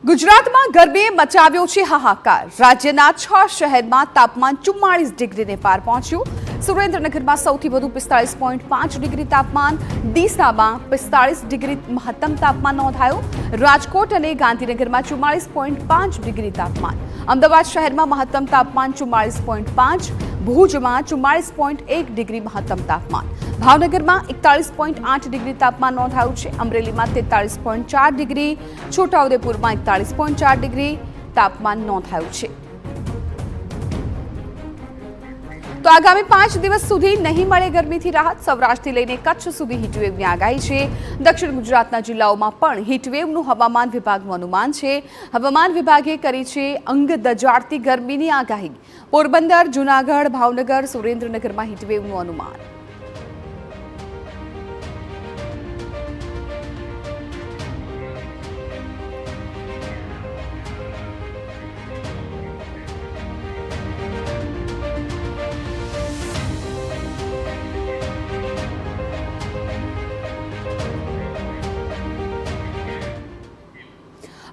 ગુજરાતમાં ગરમીએ મચાવ્યો છે હાહાકાર। રાજ્યના 6 શહેરમાં તાપમાન 44 ડિગ્રીને પાર પહોંચ્યું। સુરેન્દ્રનગરમાં સૌથી વધુ 45.5 ડિગ્રી તાપમાન, ડીસામાં 45 ડિગ્રી મહત્તમ તાપમાન નોંધાયું। રાજકોટ અને ગાંધીનગરમાં 44.5 ડિગ્રી તાપમાન, અમદાવાદ શહેરમાં મહત્તમ તાપમાન 44.5, ભુજમાં 44.1 ડિગ્રી મહત્તમ તાપમાન, ભાવનગરમાં 41.8 ડિગ્રી તાપમાન નોંધાયું છે। અમરેલીમાં 43.4 ડિગ્રી, છોટાઉદેપુરમાં 41.4 ડિગ્રી તાપમાન નોંધાયું છે। તો આગામી 5 દિવસ સુધી નહીં મળે ગરમીથી રાહત। સૌરાષ્ટ્રથી લઈને કચ્છ સુધી હીટવેવની આગાહી છે। દક્ષિણ ગુજરાતના જિલ્લાઓમાં પણ હીટવેવનું હવામાન વિભાગનું અનુમાન છે। હવામાન વિભાગે કરી છે અંગ દજાડતી ગરમીની આગાહી। પોરબંદર, જૂનાગઢ, ભાવનગર, સુરેન્દ્રનગરમાં હીટવેવનું અનુમાન।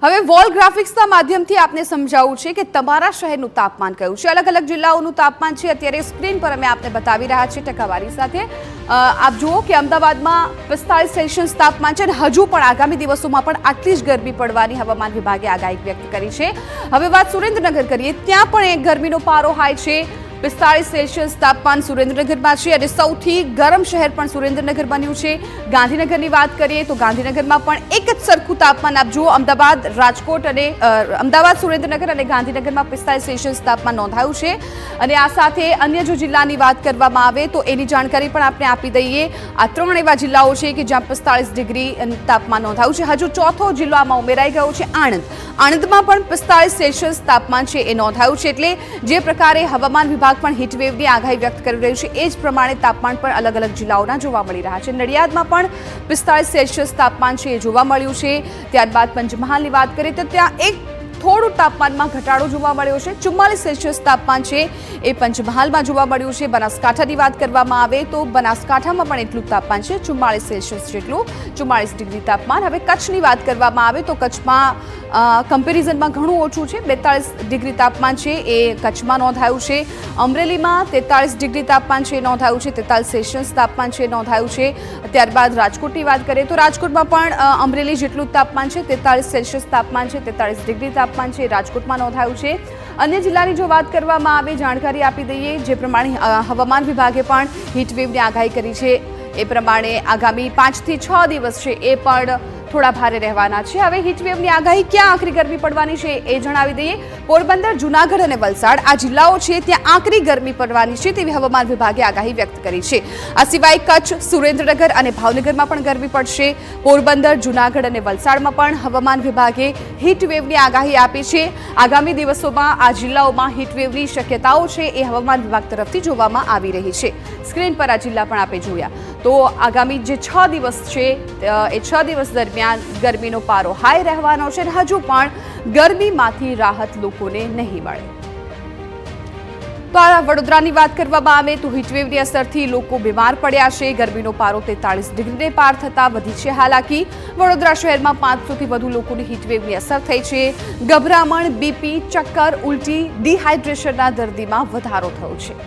હવે વોલ ગ્રાફિક્સના માધ્યમથી આપને સમજાવવું છે કે તમારા શહેરનું તાપમાન કયું છે। અલગ અલગ જિલ્લાઓનું તાપમાન છે અત્યારે સ્ક્રીન પર અમે આપને બતાવી રહ્યા છીએ ટકાવારી સાથે। આપ જુઓ કે અમદાવાદમાં 45 સેલ્સિયસ તાપમાન છે અને હજુ પણ આગામી દિવસોમાં પણ આટલી જ ગરમી પડવાની હવામાન વિભાગે આગાહી વ્યક્ત કરી છે। હવે વાત સુરેન્દ્રનગર કરીએ, ત્યાં પણ એક ગરમીનો પારો હાઈ છે। 45 સેલ્સિયસ તાપમાન સુરેન્દ્રનગરમાં છે અને સૌથી ગરમ શહેર પણ સુરેન્દ્રનગર બન્યું છે। ગાંધીનગરની વાત કરીએ તો ગાંધીનગરમાં પણ એક જ સરખું તાપમાન આપ જુઓ, અમદાવાદ, રાજકોટ અને અમદાવાદ, સુરેન્દ્રનગર અને ગાંધીનગરમાં 45 સેલ્સિયસ તાપમાન નોંધાયું છે। અને આ સાથે અન્ય જો જિલ્લાની વાત કરવામાં આવે તો એની જાણકારી પણ આપણે આપી દઈએ। આ 3 એવા જિલ્લાઓ છે કે જ્યાં 45 ડિગ્રી તાપમાન નોંધાયું છે। હજુ ચોથો જિલ્લો આમાં ઉમેરાઈ ગયો છે, આણંદ। આણંદમાં પણ 45 સેલ્સિયસ તાપમાન છે એ નોંધાયું છે। એટલે જે પ્રકારે હવામાન વિભાગ પણ હીટવેવની આગાહી વ્યક્ત કરી રહ્યું છે એ જ પ્રમાણે તાપમાન પણ અલગ અલગ જિલ્લાઓના જોવા મળી રહ્યા છે। નડિયાદમાં પણ 45 સેલ્સિયસ તાપમાન છે એ જોવા મળ્યું છે। ત્યારબાદ પંચમહાલની વાત કરીએ તો ત્યાં એક થોડું તાપમાનમાં ઘટાડો જોવા મળ્યો છે। 44 સેલ્સિયસ તાપમાન છે એ પંચમહાલમાં જોવા મળ્યું છે। બનાસકાંઠાની વાત કરવામાં આવે તો બનાસકાંઠામાં પણ એટલું તાપમાન છે, 44 સેલ્સિયસ જેટલું, 44 ડિગ્રી તાપમાન। હવે કચ્છની વાત કરવામાં આવે તો કચ્છમાં કમ્પેરિઝનમાં ઘણું ઓછું છે, 42 ડિગ્રી તાપમાન છે એ કચ્છમાં નોંધાયું છે। અમરેલીમાં 43 ડિગ્રી તાપમાન છે નોંધાયું છે, 43 સેલ્સિયસ તાપમાન છે નોંધાયું છે। ત્યારબાદ રાજકોટની વાત કરીએ તો રાજકોટમાં પણ અમરેલી જેટલું તાપમાન છે, 43 સેલ્સિયસ તાપમાન છે, 43 ડિગ્રી તાપમાન છે રાજકોટમાં નોંધાયું છે। અન્ય જિલ્લાની જો વાત કરવામાં આવે, જાણકારી આપી દઈએ જે પ્રમાણે હવામાન વિભાગે પણ હીટવેવની આગાહી કરી છે એ પ્રમાણે આગામી 5 થી 6 દિવસ છે એ પણ થોડા ભારે રહેવાના છે। હવે હીટવેવની આગાહી ક્યાં આકરી ગરમી પડવાની છે એ જણાવી દઈએ। પોરબંદર, જૂનાગઢ અને વલસાડ આ જિલ્લાઓ છે ત્યાં આકરી ગરમી પડવાની છે તેવી હવામાન વિભાગે આગાહી વ્યક્ત કરી છે। આ સિવાય કચ્છ, સુરેન્દ્રનગર અને ભાવનગરમાં પણ ગરમી પડશે। પોરબંદર, જૂનાગઢ અને વલસાડમાં પણ હવામાન વિભાગે હીટવેવની આગાહી આપી છે। આગામી દિવસોમાં આ જિલ્લાઓમાં હીટવેવની શક્યતાઓ છે એ હવામાન વિભાગ તરફથી જોવામાં આવી રહી છે। સ્ક્રીન પર આ જિલ્લા પણ આપણે જોયા। તો આગામી જે 6 દિવસ છે એ 6 દિવસ દરમિયાન ગરમીનો પારો હાઈ રહેવાનો છે અને હજુ પણ ગરમીમાંથી રાહત લોકોને નહીં મળે। તો આ વડોદરાની વાત કરવામાં આવે તો હીટવેવની અસરથી લોકો બીમાર પડ્યા છે। ગરમીનો પારો 43 ડિગ્રીને પાર થતા વધી છે હાલાકી। વડોદરા શહેરમાં 500થી વધુ લોકોની હીટવેવની અસર થઈ છે। ગભરામણ, બીપી, ચક્કર, ઉલટી, ડિહાઇડ્રેશનના દર્દીમાં વધારો થયો છે।